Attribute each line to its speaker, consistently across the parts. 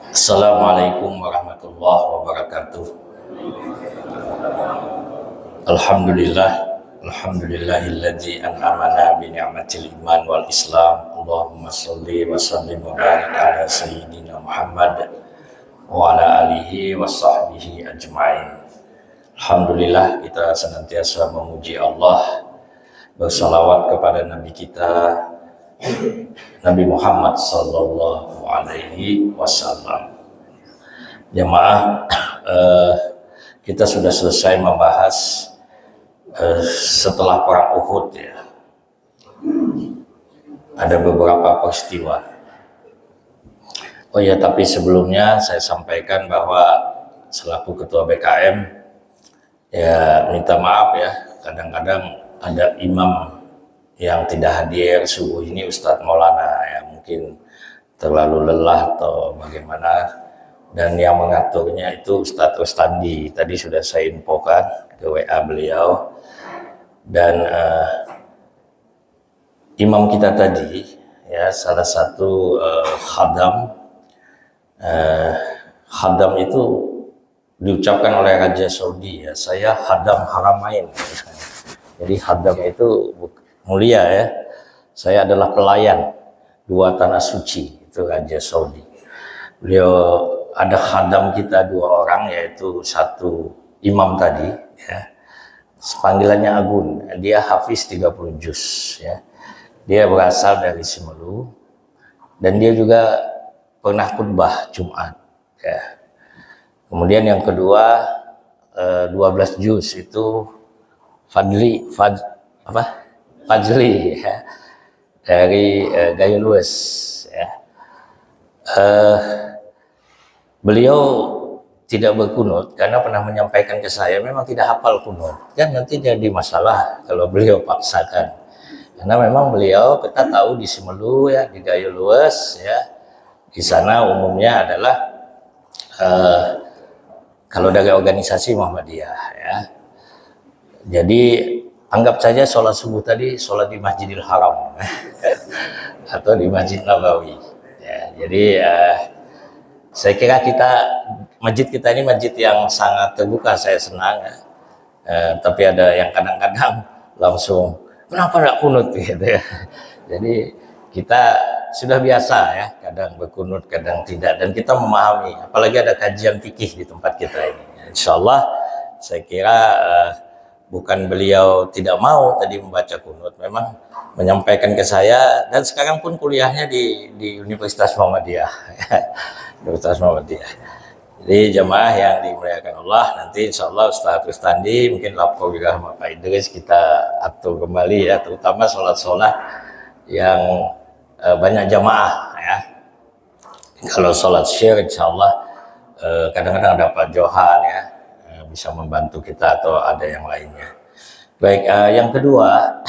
Speaker 1: Assalamualaikum warahmatullahi wabarakatuh. Alhamdulillah, alhamdulillahilladzi an'amana bi ni'matil iman wal islam. Allahumma shalli wa sallim wa barik ala sayyidina Muhammad wa ala alihi wa sahbihi ajma'in. Alhamdulillah, kita senantiasa memuji Allah, bersalawat kepada Nabi kita Nabi Muhammad sallallahu alaihi wasallam. Jemaah, kita sudah selesai membahas setelah perang Uhud ya. Ada beberapa peristiwa. Oh ya, tapi sebelumnya saya sampaikan bahwa selaku ketua BKM ya minta maaf ya, kadang-kadang ada imam yang tidak hadir subuh ini, Ustadz Maulana ya, mungkin terlalu lelah atau bagaimana, dan yang mengaturnya itu Ustadz Rustandi. Tadi sudah saya infokan ke WA beliau, dan imam kita tadi ya, salah satu khadam itu diucapkan oleh Raja Saudi ya, saya khadam haramain. Jadi khadam itu mulia ya, saya adalah pelayan dua tanah suci, itu Raja Saudi. Beliau ada khadam kita dua orang, yaitu satu imam tadi ya, panggilannya Agun, dia hafiz 30 juz ya, dia berasal dari Simelu, dan dia juga pernah khutbah Jumat ya. Kemudian yang kedua 12 juz itu Fajli ya, dari Gayo Luwes ya. Beliau tidak berkunut karena pernah menyampaikan ke saya memang tidak hafal kunut, kan nanti jadi masalah kalau beliau paksakan, karena memang beliau, kita tahu di Simelu ya, di Gayo Luwes ya, di sana umumnya adalah kalau dari organisasi Muhammadiyah ya, jadi anggap saja sholat subuh tadi sholat di Masjidil Haram atau di Masjid Nabawi ya. Jadi saya kira masjid kita ini masjid yang sangat terbuka, saya senang ya. Tapi ada yang kadang-kadang langsung kenapa nggak kunut gitu ya. Jadi kita sudah biasa ya, kadang berkunut kadang tidak, dan kita memahami, apalagi ada kajian fikih di tempat kita ini. Insya Allah saya kira bukan beliau tidak mau tadi membaca kunut, memang menyampaikan ke saya, dan sekarang pun kuliahnya di Universitas Muhammadiyah. Universitas Muhammadiyah. Jadi jemaah yang dimuliakan Allah, nanti insya Allah Ustaz Rustandi mungkin lapor juga sama Pak Idris, kita atur kembali ya, terutama sholat-sholat yang banyak jamaah ya. Kalau sholat syir insya Allah kadang-kadang ada Pak Johan ya, bisa membantu kita, atau ada yang lainnya. Baik, yang kedua,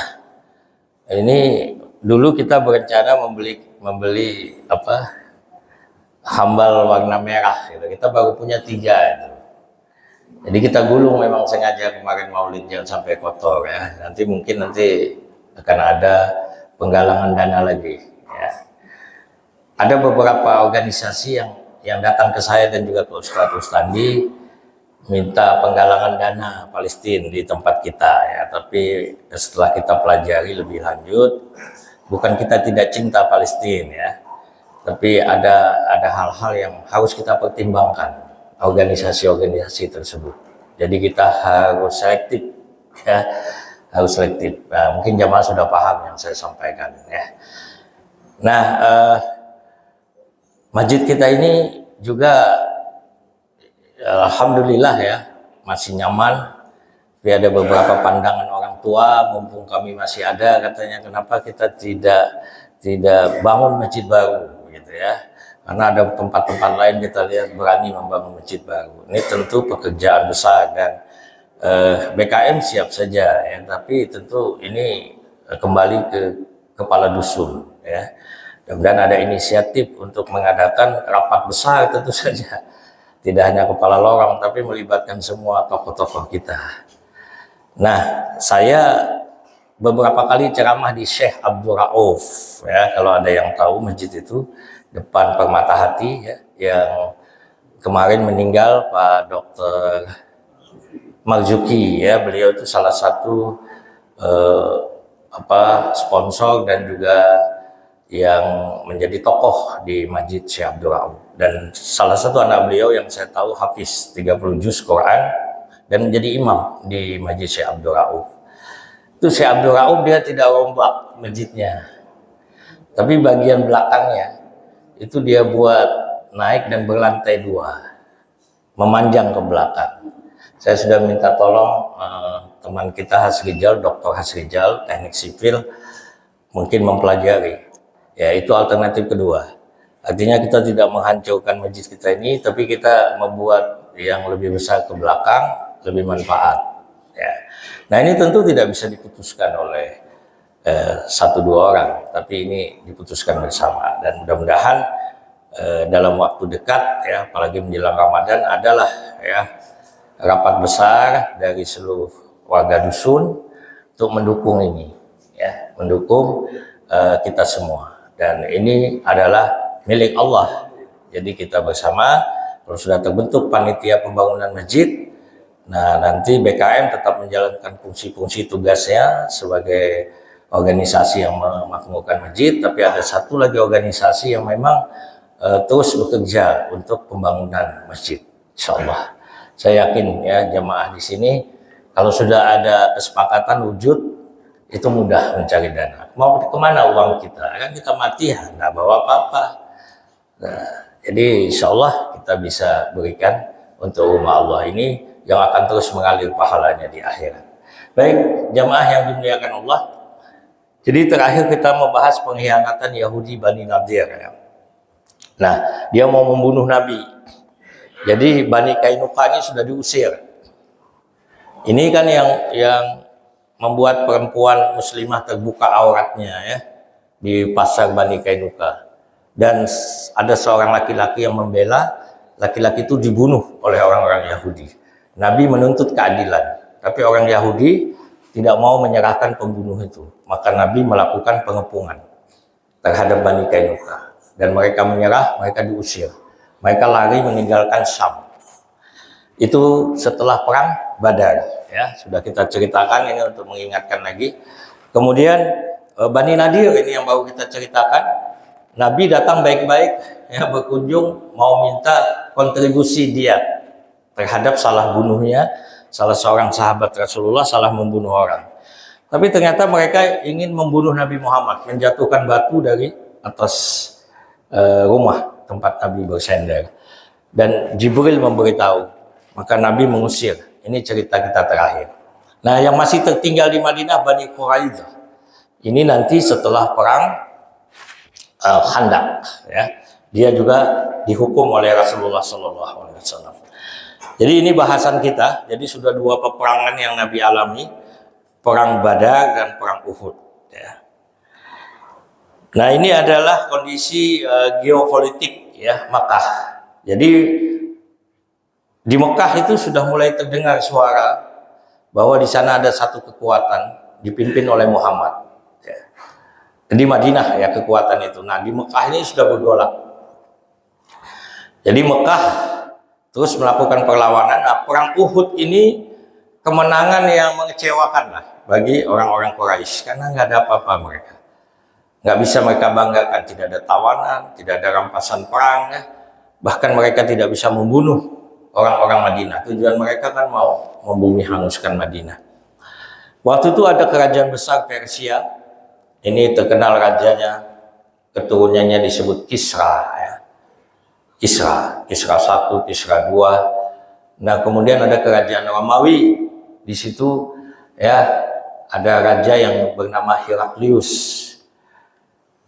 Speaker 1: ini dulu kita berencana membeli hambal warna merah gitu. Kita baru punya 3 itu. Jadi kita gulung memang sengaja kemarin Maulid jangan sampai kotor ya. Nanti akan ada penggalangan dana lagi ya. Ada beberapa organisasi yang datang ke saya dan juga ke Ustadz Rustandi minta penggalangan dana Palestina di tempat kita ya, tapi setelah kita pelajari lebih lanjut, bukan kita tidak cinta Palestina ya, tapi ada hal-hal yang harus kita pertimbangkan organisasi-organisasi tersebut. Jadi kita harus selektif ya, harus selektif. Nah, mungkin jamaah sudah paham yang saya sampaikan ya. Nah, masjid kita ini juga alhamdulillah ya, masih nyaman. Tapi ada beberapa pandangan orang tua, mumpung kami masih ada, katanya kenapa kita tidak bangun masjid baru gitu ya. Karena ada tempat-tempat lain kita lihat berani membangun masjid baru. Ini tentu pekerjaan besar, dan BKM siap saja ya, tapi tentu ini kembali ke kepala dusun ya. Dan ada inisiatif untuk mengadakan rapat besar, tentu saja tidak hanya kepala lorong, tapi melibatkan semua tokoh-tokoh kita. Nah, saya beberapa kali ceramah di Syekh Abdul Rauf ya, kalau ada yang tahu masjid itu depan Permata Hati ya, yang kemarin meninggal, Pak Dr. Marzuki ya. Beliau itu salah satu sponsor dan juga yang menjadi tokoh di Masjid Syekh Abdul Rauf, dan salah satu anak beliau yang saya tahu hafiz 30 juz Quran dan menjadi imam di Masjid Syekh Abdul Rauf. Itu Syekh Abdul Rauf dia tidak rombak masjidnya, tapi bagian belakangnya itu dia buat naik dan berlantai 2, memanjang ke belakang. Saya sudah minta tolong teman kita Hasrijal, Dr. Hasrijal, teknik sipil, mungkin mempelajari. Ya, itu alternatif kedua. Artinya kita tidak menghancurkan masjid kita ini, tapi kita membuat yang lebih besar ke belakang, lebih manfaat. Ya. Nah, ini tentu tidak bisa diputuskan oleh 1-2 orang, tapi ini diputuskan bersama. Dan mudah-mudahan dalam waktu dekat, ya, apalagi menjelang Ramadan, adalah ya rapat besar dari seluruh warga dusun untuk mendukung ini, ya, mendukung kita semua. Dan ini adalah milik Allah. Jadi kita bersama, kalau sudah terbentuk panitia pembangunan masjid, nah nanti BKM tetap menjalankan fungsi-fungsi tugasnya sebagai organisasi yang memakmurkan masjid, tapi ada satu lagi organisasi yang memang terus bekerja untuk pembangunan masjid. Insyaallah. Saya yakin ya jamaah di sini kalau sudah ada kesepakatan wujud, itu mudah mencari dana. Mau kemana uang kita? Kan kita mati ya, nggak bawa apa-apa. Nah, jadi insya Allah kita bisa berikan untuk rumah Allah ini yang akan terus mengalir pahalanya di akhirat. Baik, jamaah yang dimuliakan Allah. Jadi terakhir kita membahas pengkhianatan Yahudi Bani Nadir. Ya. Nah, dia mau membunuh Nabi. Jadi Bani Kainuqa ini sudah diusir. Ini kan yang membuat perempuan muslimah terbuka auratnya ya di pasar Bani Kainuqa, dan ada seorang laki-laki yang membela laki-laki itu dibunuh oleh orang-orang Yahudi. Nabi menuntut keadilan, tapi orang Yahudi tidak mau menyerahkan pembunuh itu, maka Nabi melakukan pengepungan terhadap Bani Kainuqa dan mereka menyerah, mereka diusir, mereka lari meninggalkan Syam. Itu setelah perang Badar, ya sudah kita ceritakan ini untuk mengingatkan lagi. Kemudian Bani Nadir ini yang baru kita ceritakan, Nabi datang baik-baik, ya berkunjung mau minta kontribusi dia terhadap salah bunuhnya salah seorang sahabat Rasulullah, salah membunuh orang. Tapi ternyata mereka ingin membunuh Nabi Muhammad, menjatuhkan batu dari atas rumah tempat Nabi bersandar. Dan Jibril memberitahu, maka Nabi mengusir. Ini cerita kita terakhir. Nah, yang masih tertinggal di Madinah Bani Quraidah. Ini nanti setelah perang Khandaq, ya. Dia juga dihukum oleh Rasulullah SAW. Jadi ini bahasan kita. Jadi sudah 2 peperangan yang Nabi alami, perang Badar dan perang Uhud. Ya. Nah, ini adalah kondisi geopolitik ya Makkah. Jadi di Mekah itu sudah mulai terdengar suara bahwa di sana ada satu kekuatan dipimpin oleh Muhammad. Ya. Di Madinah ya kekuatan itu. Nah, di Mekah ini sudah bergolak. Jadi Mekah terus melakukan perlawanan. Nah, perang Uhud ini kemenangan yang mengecewakan lah bagi orang-orang Quraisy karena nggak ada apa-apa mereka. Nggak bisa mereka banggakan, tidak ada tawanan, tidak ada rampasan perang, ya. Bahkan mereka tidak bisa membunuh orang-orang Madinah. Tujuan mereka kan mau membumi hanguskan Madinah. Waktu itu ada kerajaan besar Persia. Ini terkenal rajanya, keturunannya disebut Kisra. Ya. Kisra 1, Kisra 2. Nah, kemudian ada kerajaan Romawi. Di situ ya ada raja yang bernama Heraklius.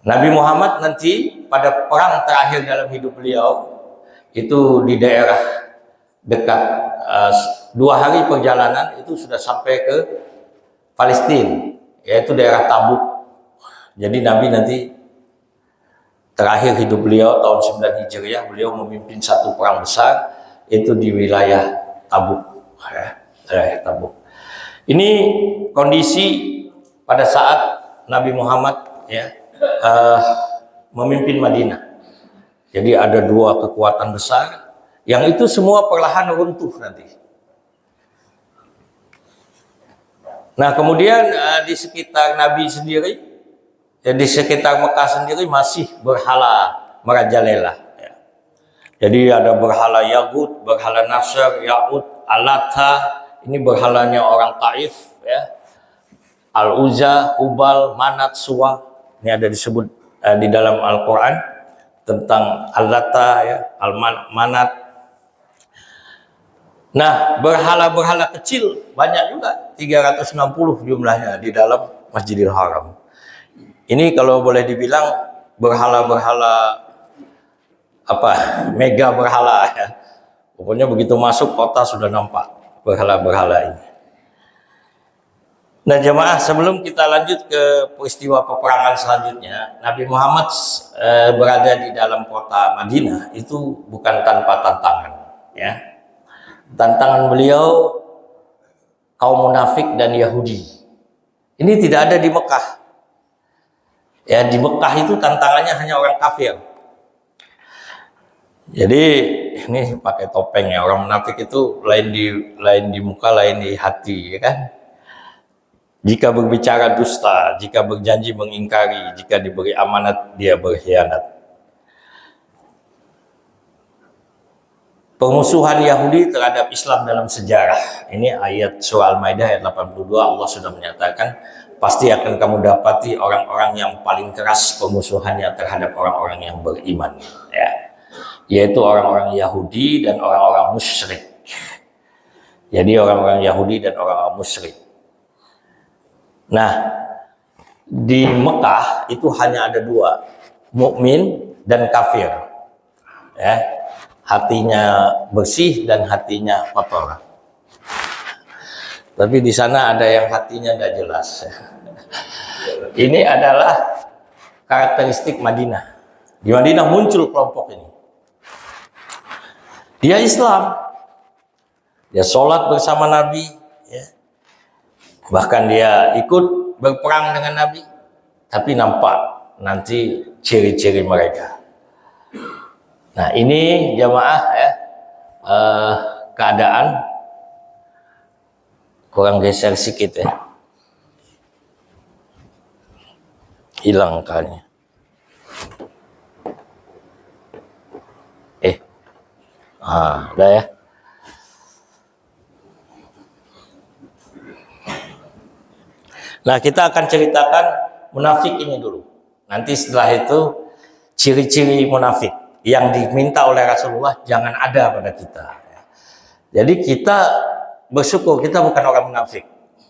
Speaker 1: Nabi Muhammad nanti pada perang terakhir dalam hidup beliau itu di daerah dekat 2 hari perjalanan itu sudah sampai ke Palestina, yaitu daerah Tabuk. Jadi Nabi nanti terakhir hidup beliau tahun 9 Hijriah, beliau memimpin satu perang besar itu di wilayah Tabuk, ya, wilayah Tabuk. Ini kondisi pada saat Nabi Muhammad ya memimpin Madinah. Jadi ada dua kekuatan besar yang itu semua perlahan runtuh nanti. Nah kemudian di sekitar Nabi sendiri, di sekitar Mekah sendiri masih berhala merajalela. Ya. Jadi ada berhala Yagut, berhala Nasr, Ya'ud, Alata, ini berhalanya orang Taif, ya. Al-Uzza, Hubal, Manat, Suwa, ini ada disebut di dalam Al-Quran tentang Al-Lata, ya, Al-Manat. Nah, berhala-berhala kecil banyak juga, 360 jumlahnya di dalam Masjidil Haram. Ini kalau boleh dibilang berhala-berhala apa, mega berhala ya. Pokoknya begitu masuk kota sudah nampak berhala-berhala ini. Nah jemaah, sebelum kita lanjut ke peristiwa peperangan selanjutnya, Nabi Muhammad berada di dalam kota Madinah itu bukan tanpa tantangan, ya. Tantangan beliau kaum munafik dan Yahudi. Ini tidak ada di Mekah. Ya, di Mekah itu tantangannya hanya orang kafir. Jadi ini pakai topeng ya, orang munafik itu lain di muka, lain di hati, ya kan? Jika berbicara dusta, jika berjanji mengingkari, jika diberi amanat dia berkhianat. Permusuhan Yahudi terhadap Islam dalam sejarah. Ini ayat surah Al-Maidah ayat 82, Allah sudah menyatakan pasti akan kamu dapati orang-orang yang paling keras permusuhannya terhadap orang-orang yang beriman, ya. Yaitu orang-orang Yahudi dan orang-orang musyrik. Jadi orang-orang Yahudi dan orang-orang musyrik. Nah, di Mekah itu hanya ada dua, mukmin dan kafir. Ya, hatinya bersih dan hatinya kotor. Tapi di sana ada yang hatinya tidak jelas. Ini adalah karakteristik Madinah. Di Madinah muncul kelompok ini. Dia Islam, dia sholat bersama Nabi, ya. Bahkan dia ikut berperang dengan Nabi, tapi nampak nanti ciri-ciri mereka. Nah ini jamaah ya, keadaan kurang geser sedikit ya, hilang kayaknya. Udah ya. Nah kita akan ceritakan munafik ini dulu. Nanti setelah itu ciri-ciri munafik yang diminta oleh Rasulullah jangan ada pada kita. Jadi kita bersyukur kita bukan orang munafik.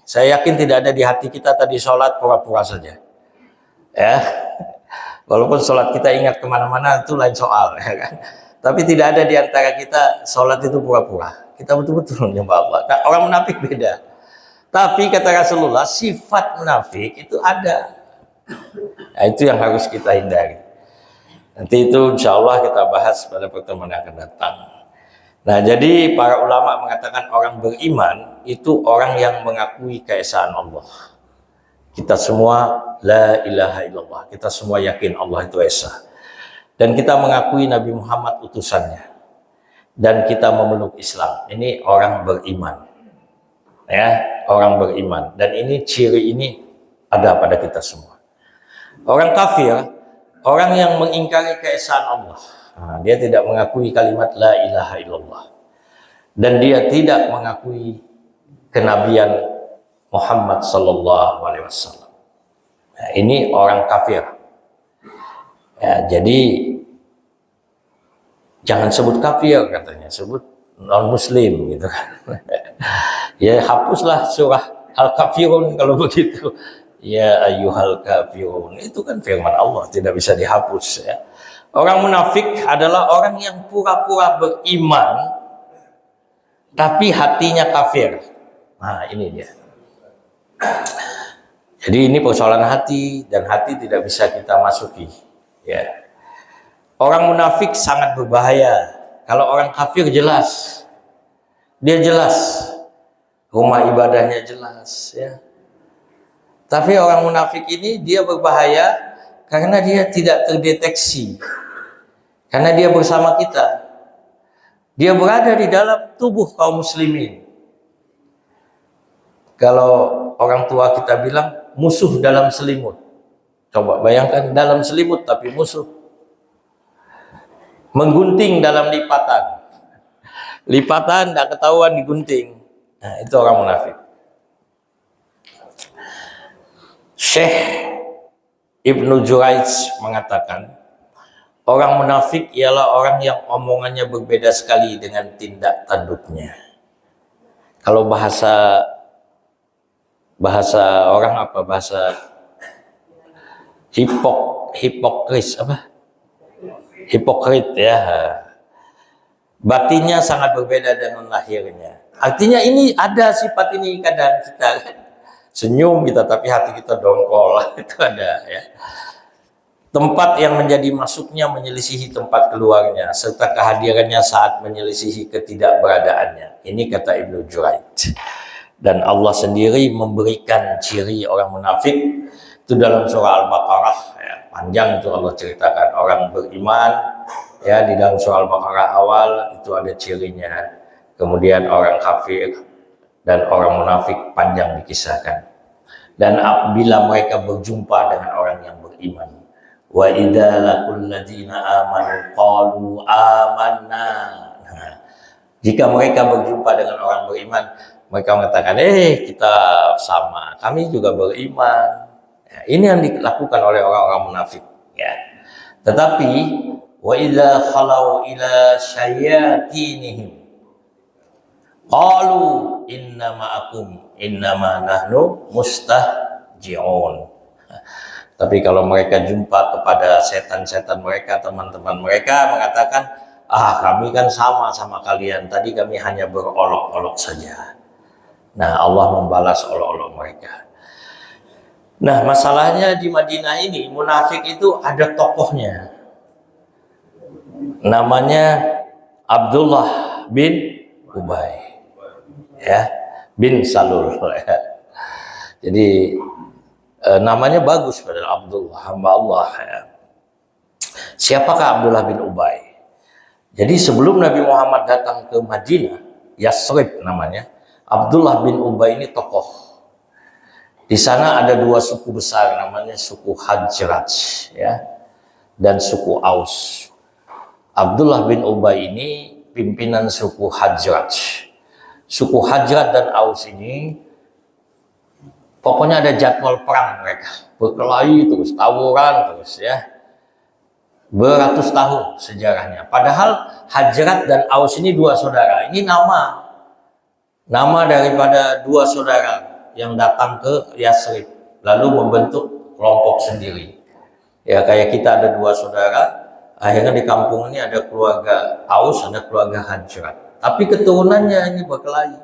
Speaker 1: Saya yakin tidak ada di hati kita tadi sholat pura-pura saja. Ya, walaupun sholat kita ingat kemana-mana itu lain soal, ya kan. Tapi tidak ada di antara kita sholat itu pura-pura. Kita betul-betul menyembah Allah. Nah, orang munafik beda. Tapi kata Rasulullah, sifat munafik itu ada. Nah, itu yang harus kita hindari. Nanti itu insya Allah kita bahas pada pertemuan yang akan datang. Nah, jadi para ulama mengatakan orang beriman itu orang yang mengakui keesaan Allah. Kita semua la ilaha illallah. Kita semua yakin Allah itu esa. Dan kita mengakui Nabi Muhammad utusannya. Dan kita memeluk Islam. Ini orang beriman. Ya, orang beriman. Dan ini ciri ini ada pada kita semua. Orang kafir, orang yang mengingkari keesaan Allah. Nah, dia tidak mengakui kalimat la ilaha illallah. Dan dia tidak mengakui kenabian Muhammad sallallahu alaihi wasallam. Nah, ini orang kafir. Ya, jadi jangan sebut kafir katanya, sebut non muslim gitu kan. Ya hapuslah surah Al-Kafirun kalau begitu. Ya ayyuhal kafirun, itu kan firman Allah, tidak bisa dihapus ya. Orang munafik adalah orang yang pura-pura beriman tapi hatinya kafir. Nah, ini dia. Jadi ini persoalan hati, dan hati tidak bisa kita masuki. Ya. Orang munafik sangat berbahaya. Kalau orang kafir jelas, dia jelas, rumah ibadahnya jelas, ya. Tapi orang munafik ini dia berbahaya karena dia tidak terdeteksi. Karena dia bersama kita. Dia berada di dalam tubuh kaum muslimin. Kalau orang tua kita bilang musuh dalam selimut. Coba bayangkan dalam selimut tapi musuh. Menggunting dalam lipatan. Lipatan tidak ketahuan digunting. Nah, itu orang munafik. Syekh Ibnu Jurayj mengatakan, orang munafik ialah orang yang omongannya berbeda sekali dengan tindak tanduknya. Kalau bahasa orang apa? Bahasa hipokris apa? Hipokrit ya. Batinnya sangat berbeda dengan lahirnya. Artinya ini ada sifat ini kadang kita senyum kita tapi hati kita dongkol. Itu ada ya. Tempat yang menjadi masuknya menyelisihi tempat keluarnya, serta kehadirannya saat menyelisihi ketidakberadaannya. Ini kata Ibnu Jurayj. Dan Allah sendiri memberikan ciri orang munafik itu dalam surah Al-Baqarah. Ya, panjang itu Allah ceritakan orang beriman. Ya, di dalam surah Al-Baqarah awal itu ada cirinya. Kemudian orang kafir dan orang munafik panjang dikisahkan. Dan apabila mereka berjumpa dengan orang yang beriman, wa idza laqul ladzina amanu qalu amanna. Nah, jika mereka berjumpa dengan orang beriman, mereka mengatakan, kita sama, kami juga beriman. Ya, ini yang dilakukan oleh orang-orang munafik. Ya. Tetapi wa idza khalau ila syayatinihim qalu inna ma'akum innama nahnu mustahji'un. Tapi kalau mereka jumpa kepada setan-setan mereka, teman-teman mereka mengatakan, kami kan sama kalian, tadi kami hanya berolok-olok saja. Nah, Allah membalas olok-olok mereka. Nah, masalahnya di Madinah ini, munafik itu ada tokohnya. Namanya Abdullah bin Ubay. Ya, bin Salul. Jadi namanya bagus padahal Abdullah, hamba Allah ya. Siapakah Abdullah bin Ubay? Jadi sebelum Nabi Muhammad datang ke Madinah, Yasrib namanya, Abdullah bin Ubay ini tokoh. Di sana ada dua suku besar namanya suku Hajraj ya dan suku Aus. Abdullah bin Ubay ini pimpinan suku Hajraj. Suku Hajraj dan Aus ini pokoknya ada jadwal perang mereka, berkelahi terus, tawuran terus ya, beratus tahun sejarahnya. Padahal Hajrat dan Aus ini dua saudara. Ini nama daripada dua saudara yang datang ke Yasrib, lalu membentuk kelompok sendiri. Ya kayak kita ada dua saudara, akhirnya di kampung ini ada keluarga Aus, ada keluarga Hajrat. Tapi keturunannya ini berkelahi,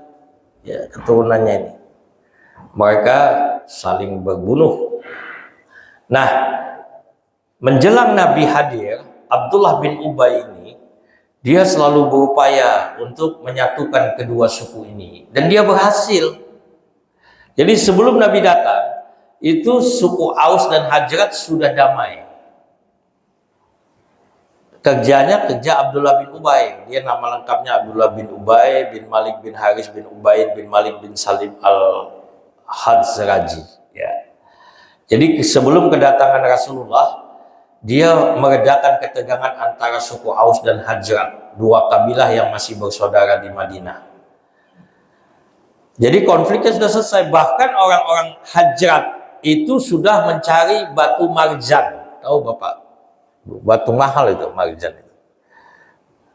Speaker 1: ya keturunannya ini. Mereka saling berbunuh. Nah, menjelang Nabi hadir, Abdullah bin Ubay ini, dia selalu berupaya untuk menyatukan kedua suku ini. Dan dia berhasil. Jadi sebelum Nabi datang, itu suku Aus dan Hajrat sudah damai. Kerjanya kerja Abdullah bin Ubay. Dia nama lengkapnya Abdullah bin Ubay bin Malik bin Haris bin Ubaid bin Malik bin Salim al-Hadzraji. Ya. Jadi sebelum kedatangan Rasulullah, dia meredakan ketegangan antara suku Aus dan Hajrat, dua kabilah yang masih bersaudara di Madinah. Jadi konfliknya sudah selesai. Bahkan orang-orang Hajrat itu sudah mencari batu marjan. Tahu Bapak? Batu mahal itu marjan itu.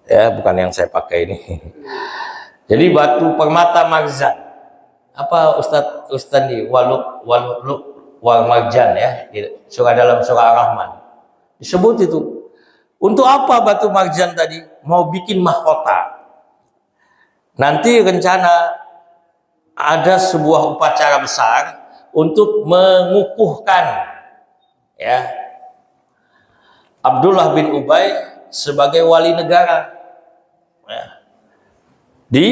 Speaker 1: Ya, bukan yang saya pakai ini. Jadi batu permata marjan. Apa Ustadz di wal marjan ya, dalam surah Ar-Rahman disebut itu. Untuk apa batu marjan tadi? Mau bikin mahkota. Nanti rencana ada sebuah upacara besar untuk mengukuhkan ya Abdullah bin Ubay sebagai wali negara ya, di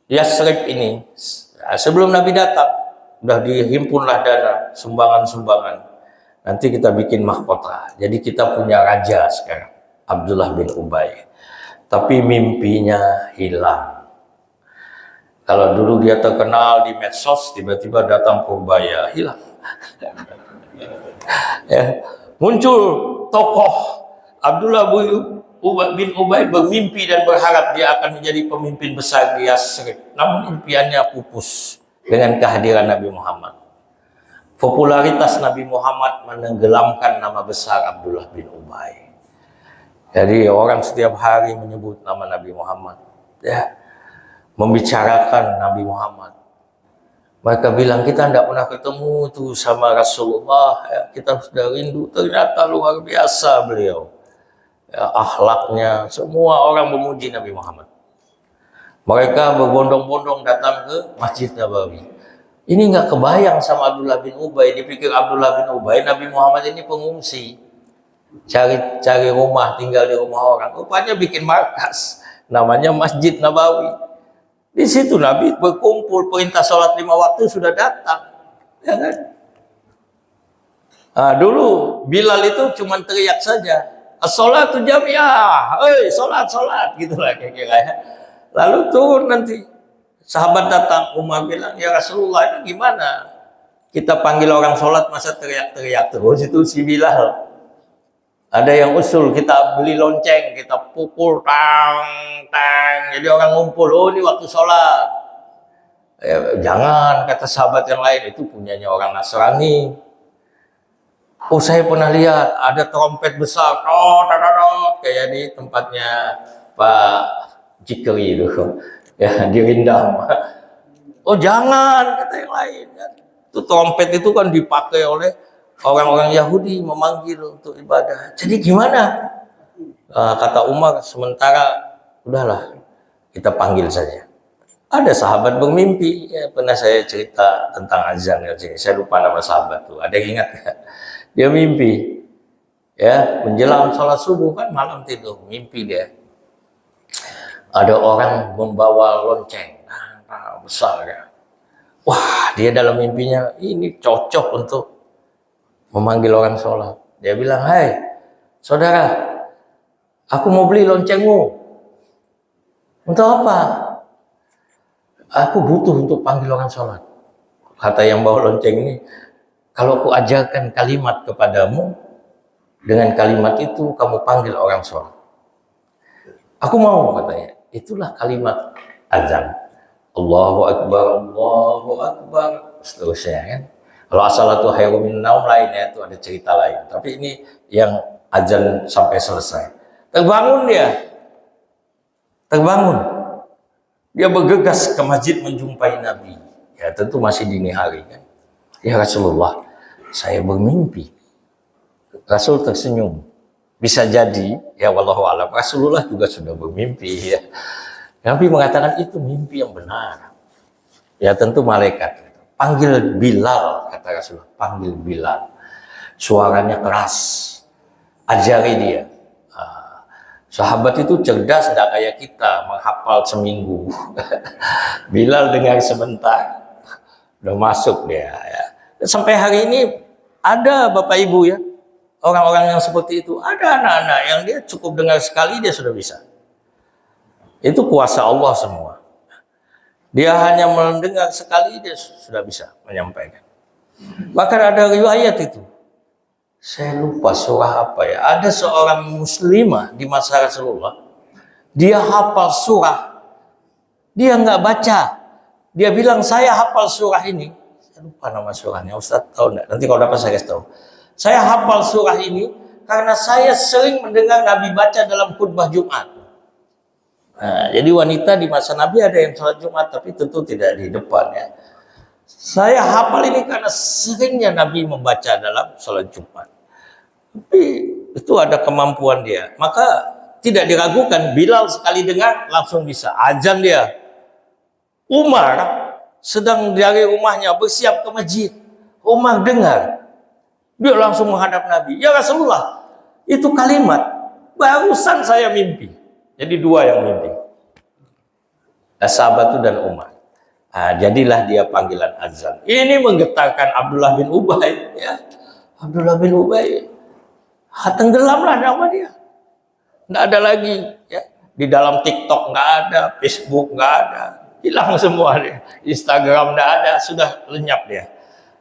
Speaker 1: Yasrib ini. Sebelum Nabi datang, udah dihimpunlah dana, sumbangan-sumbangan. Nanti kita bikin mahkota. Jadi kita punya raja sekarang. Abdullah bin Ubay. Tapi mimpinya hilang. Kalau dulu dia terkenal di medsos, tiba-tiba datang Purbaya, hilang. Ya, muncul tokoh Abdullah bin Ubay bermimpi dan berharap dia akan menjadi pemimpin besar di Yasrib. Namun impiannya pupus dengan kehadiran Nabi Muhammad. Popularitas Nabi Muhammad menenggelamkan nama besar Abdullah bin Ubay. Jadi orang setiap hari menyebut nama Nabi Muhammad, ya, membicarakan Nabi Muhammad. Mereka bilang, kita tidak pernah ketemu tuh sama Rasulullah, ya, kita sudah rindu. Ternyata luar biasa beliau, ya, akhlaknya. Semua orang memuji Nabi Muhammad. Mereka berbondong-bondong datang ke Masjid Nabawi. Ini nggak kebayang sama Abdullah bin Ubay. Dipikir Abdullah bin Ubay, Nabi Muhammad ini pengungsi, cari rumah, tinggal di rumah orang. Rupanya bikin markas, namanya Masjid Nabawi. Di situ Nabi berkumpul, perintah sholat 5 waktu sudah datang, ya kan? Nah, dulu Bilal itu cuma teriak saja, as-sholatu jami'ah, sholat, gitulah kira-kira ya. Lalu turun nanti, sahabat datang, Umar bilang, ya Rasulullah, ini gimana? Kita panggil orang sholat, masa teriak-teriak terus? Itu si Bilal. Ada yang usul, kita beli lonceng, kita pukul, tang, jadi orang ngumpul, oh ini waktu sholat. Ya, jangan, kata sahabat yang lain, itu punyanya orang Nasrani. Oh, saya pernah lihat, ada trompet besar, kayak di tempatnya Pak Jikri itu, ya, di Rindam. Oh jangan, kata yang lain. Itu trompet itu kan dipakai oleh orang-orang Yahudi, memanggil untuk ibadah. Jadi gimana? Kata Umar, sementara udahlah, kita panggil saja. Ada sahabat bermimpi, ya, pernah saya cerita tentang azan ya, saya lupa nama sahabat tuh. Ada yang ingat ya? Dia mimpi, ya, menjelang sholat subuh kan malam tidur, mimpi dia. Ada orang membawa lonceng, besar ya. Wah, dia dalam mimpinya ini cocok untuk memanggil orang sholat. Dia bilang, hai saudara, aku mau beli loncengmu. Untuk apa? Aku butuh untuk panggil orang sholat. Kata yang bawa lonceng ini, kalau aku ajarkan kalimat kepadamu, dengan kalimat itu kamu panggil orang sholat. Aku mau, katanya. Itulah kalimat azan. Allahu Akbar, seterusnya kan. Kalau as-salatu khairum minan naum lainnya itu ada cerita lain. Tapi ini yang azan sampai selesai. Terbangun dia. Dia bergegas ke masjid menjumpai Nabi. Ya tentu masih dini hari kan. Ya Rasulullah, saya bermimpi. Rasul tersenyum. Bisa jadi, ya wallahu a'lam, Rasulullah juga sudah bermimpi ya. Nabi mengatakan itu mimpi yang benar. Ya tentu malaikat. Panggil Bilal, kata Rasulullah, panggil Bilal. Suaranya keras, ajari dia. Sahabat itu cerdas, tidak kayak kita menghafal seminggu. Bilal dengar sebentar, udah masuk dia. Ya. Sampai hari ini ada Bapak Ibu ya, orang-orang yang seperti itu. Ada anak-anak yang dia cukup dengar sekali dia sudah bisa. Itu kuasa Allah semua. Dia hanya mendengar sekali dia sudah bisa menyampaikan. Bahkan ada riwayat itu. Saya lupa surah apa ya. Ada seorang muslimah di masa Rasulullah. Dia hafal surah. Dia nggak baca. Dia bilang saya hafal surah ini. Saya lupa nama surahnya. Ustaz tahu nggak? Nanti kalau dapat saya kasih tahu. Saya hafal surah ini karena saya sering mendengar Nabi baca dalam khutbah Jumat. Nah, jadi wanita di masa Nabi ada yang sholat Jumat, tapi tentu tidak di depan ya. Saya hafal ini karena seringnya Nabi membaca dalam sholat Jumat. Tapi itu ada kemampuan dia. Maka tidak diragukan, Bilal sekali dengar langsung bisa. Azan dia. Umar sedang dari rumahnya bersiap ke masjid. Umar dengar. Dia langsung menghadap Nabi. Ya Rasulullah, itu kalimat. Barusan saya mimpi. Jadi dua yang mimpi. Sahabat itu dan Umar. Jadilah dia panggilan azan. Ini menggetarkan Abdullah bin Ubay. Ya. Abdullah bin Ubay. Tenggelamlah nama dia. nggak ada lagi. Ya. Di dalam TikTok nggak ada, Facebook nggak ada, hilang semua dia. Instagram nggak ada, sudah lenyap dia.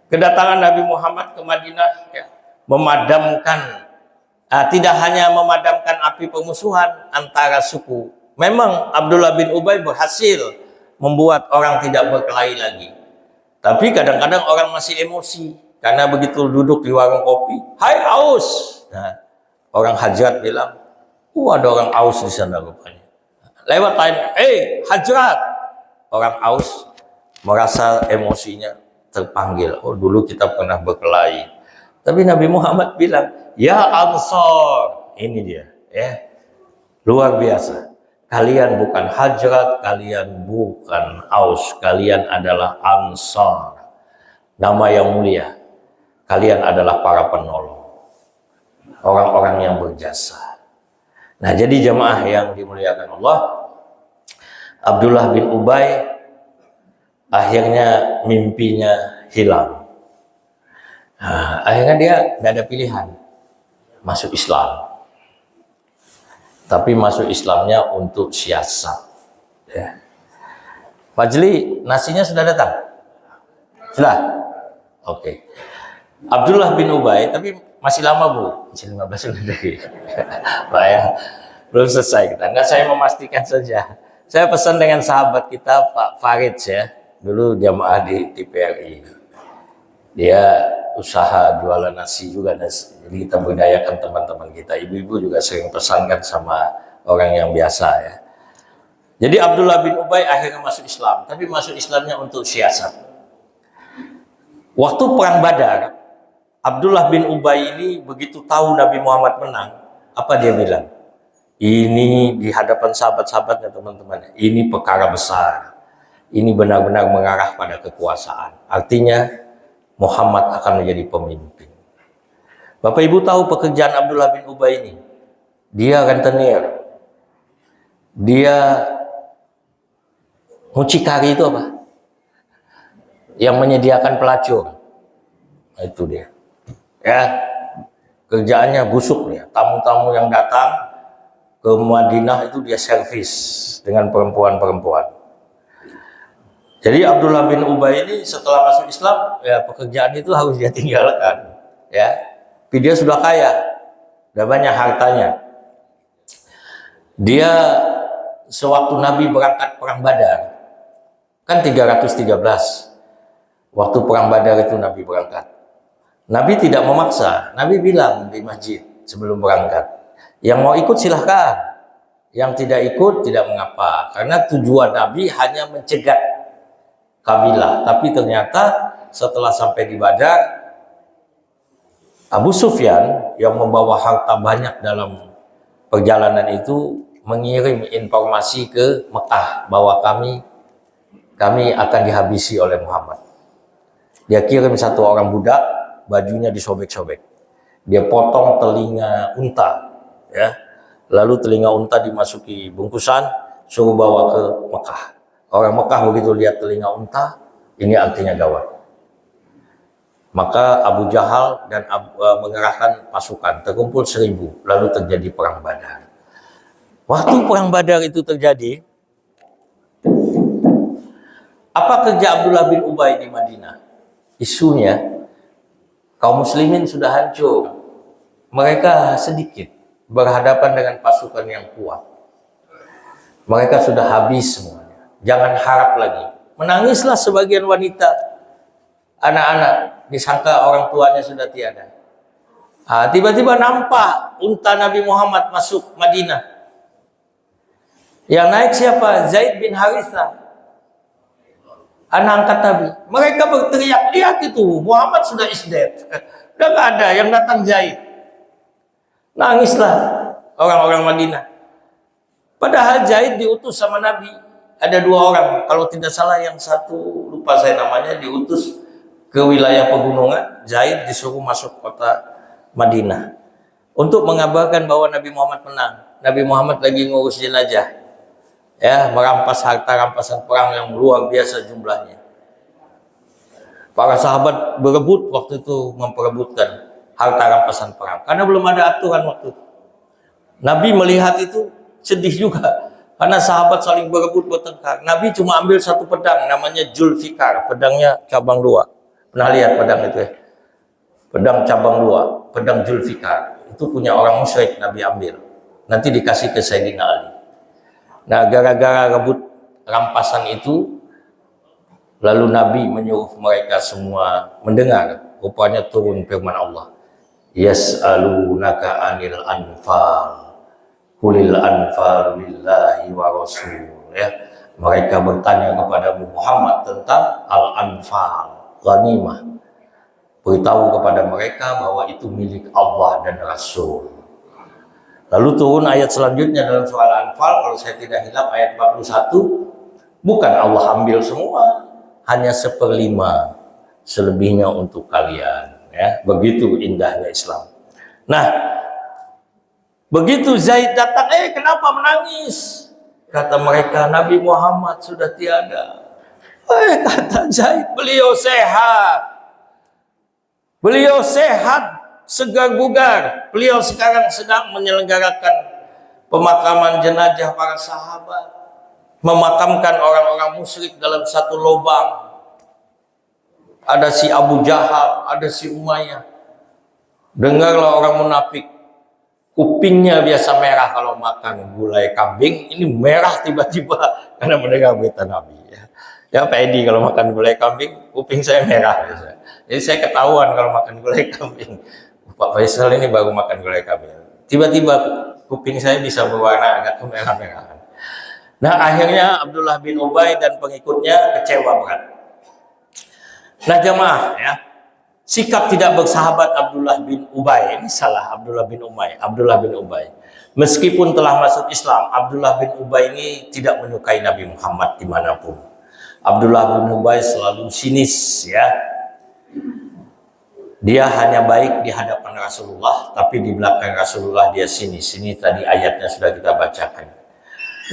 Speaker 1: Kedatangan Nabi Muhammad ke Madinah ya, memadamkan, tidak hanya memadamkan api permusuhan antara suku. Memang Abdullah bin Ubay berhasil membuat orang tidak berkelahi lagi. Tapi kadang-kadang orang masih emosi karena begitu duduk di warung kopi, "Hai Aus." Nah, orang Hajrat bilang, ada orang Aus di sana rupanya. Lewat lain, Hajrat. Orang Aus merasa emosinya terpanggil. Dulu kita pernah berkelahi. Tapi Nabi Muhammad bilang, "Ya Ansor." Ini dia, ya. Luar biasa. Kalian bukan Hajrat, kalian bukan Aus, kalian adalah Ansar. Nama yang mulia. Kalian adalah para penolong. Orang-orang yang berjasa. Nah, jadi jemaah yang dimuliakan Allah, Abdullah bin Ubay akhirnya mimpinya hilang. Nah, akhirnya dia nggak ada pilihan masuk Islam. Tapi masuk Islamnya untuk siasat. Ya. Pak Jeli, nasinya sudah datang? Sudah? Oke. Abdullah bin Ubay, tapi masih lama Bu, masih 15 menit lagi. Pak ya, belum selesai kita. Enggak, saya memastikan saja. Saya pesan dengan sahabat kita Pak Farid ya, dulu jamaah di TPRI. Dia usaha jualan nasi juga, jadi kita berdayakan teman-teman kita. Ibu-ibu juga sering pesankan sama orang yang biasa ya. Jadi Abdullah bin Ubay akhirnya masuk Islam, tapi masuk Islamnya untuk siasat. Waktu perang Badar, Abdullah bin Ubay ini begitu tahu Nabi Muhammad menang, apa dia bilang? Ini di hadapan sahabat-sahabatnya teman-teman, ini perkara besar. Ini benar-benar mengarah pada kekuasaan. Artinya Muhammad akan menjadi pemimpin. Bapak Ibu tahu pekerjaan Abdullah bin Ubay ini? Dia rentenir. Dia mucikari itu apa? Yang menyediakan pelacur. Nah, itu dia. Ya, kerjaannya busuk ya. Tamu-tamu yang datang ke Madinah itu dia servis dengan perempuan-perempuan. Jadi Abdullah bin Ubay ini setelah masuk Islam, ya pekerjaan itu harus dia tinggalkan. Ya, tapi dia sudah kaya, sudah banyak hartanya. Dia sewaktu Nabi berangkat perang Badar, kan 313. Waktu perang Badar itu Nabi berangkat. Nabi tidak memaksa. Nabi bilang di masjid sebelum berangkat, yang mau ikut silahkan, yang tidak ikut tidak mengapa. Karena tujuan Nabi hanya mencegat kabilah. Tapi ternyata setelah sampai di Badar, Abu Sufyan yang membawa harta banyak dalam perjalanan itu mengirim informasi ke Mekah bahwa kami akan dihabisi oleh Muhammad. Dia kirim satu orang budak, bajunya disobek-sobek. Dia potong telinga unta, ya. Lalu telinga unta dimasuki bungkusan, suruh bawa ke Mekah. Orang Mekah begitu lihat telinga unta, ini artinya gawat. Maka Abu Jahal dan mengerahkan pasukan, terkumpul 1000, lalu terjadi perang Badar. Waktu perang Badar itu terjadi, apa kerja Abdullah bin Ubay di Madinah? Isunya, kaum muslimin sudah hancur. Mereka sedikit berhadapan dengan pasukan yang kuat. Mereka sudah habis semuanya. Jangan harap lagi. Menangislah sebagian wanita, anak-anak, disangka orang tuanya sudah tiada. Tiba-tiba nampak unta Nabi Muhammad masuk Madinah. Yang naik siapa? Zaid bin Harithah, anak angkat Nabi. Mereka berteriak, lihat itu, Muhammad sudah is dead. Udah gak ada, yang datang Zaid. Nangislah orang-orang Madinah. Padahal Zaid diutus sama Nabi. Ada 2 orang, kalau tidak salah yang satu, lupa saya namanya, diutus ke wilayah pegunungan. Zaid disuruh masuk kota Madinah untuk mengabarkan bahwa Nabi Muhammad menang. Nabi Muhammad lagi ngurus jenazah, ya, merampas harta rampasan perang yang luar biasa jumlahnya. Para sahabat berebut waktu itu, memperebutkan harta rampasan perang karena belum ada aturan waktu itu. Nabi melihat itu sedih juga karena sahabat saling berebut bertengkar. Nabi cuma ambil satu pedang namanya Zulfikar, pedangnya cabang dua. Pernah lihat pedang itu ya? Pedang cabang dua, pedang Zulfikar. Itu punya orang musyrik, Nabi ambil. Nanti dikasih ke Sayyidina Ali. Nah, gara-gara rebut rampasan itu, lalu Nabi menyuruh mereka semua mendengar. Rupanya turun firman Allah. Yas'alunaka anil anfal. Qulil anfal lillahi wa rasul. Ya. Mereka bertanya kepada Muhammad tentang al-anfal, ghanimah. Beritahu kepada mereka bahwa itu milik Allah dan Rasul. Lalu turun ayat selanjutnya dalam surah Al-Anfal, kalau saya tidak hilap ayat 41, bukan Allah ambil semua, hanya 1/5, selebihnya untuk kalian. Ya, begitu indahnya Islam. Nah, begitu Zaid datang, kenapa menangis? Kata mereka, Nabi Muhammad sudah tiada. Kata Zaid, beliau sehat. Beliau sehat, segar bugar. Beliau sekarang sedang menyelenggarakan pemakaman jenazah para sahabat, memakamkan orang-orang musyrik dalam satu lubang. Ada si Abu Jahal, ada si Umayyah. Dengarlah orang munafik, kupingnya biasa merah kalau makan gulai kambing, ini merah tiba-tiba karena mendengar berita Nabi. Ya Pak Edi, kalau makan gulai kambing, kuping saya merah. Jadi saya ketahuan kalau makan gulai kambing. Pak Faisal ini baru makan gulai kambing. Tiba-tiba kuping saya bisa berwarna agak kemerah-merahan. Nah, akhirnya Abdullah bin Ubay dan pengikutnya kecewa berat. Nah, jemaah ya, sikap tidak bersahabat Abdullah bin Ubay, ini salah Abdullah bin Ubay. Meskipun telah masuk Islam, Abdullah bin Ubay ini tidak menyukai Nabi Muhammad dimanapun. Abdullah bin Ubay selalu sinis ya. Dia hanya baik di hadapan Rasulullah, tapi di belakang Rasulullah dia sinis. Ini tadi ayatnya sudah kita bacakan.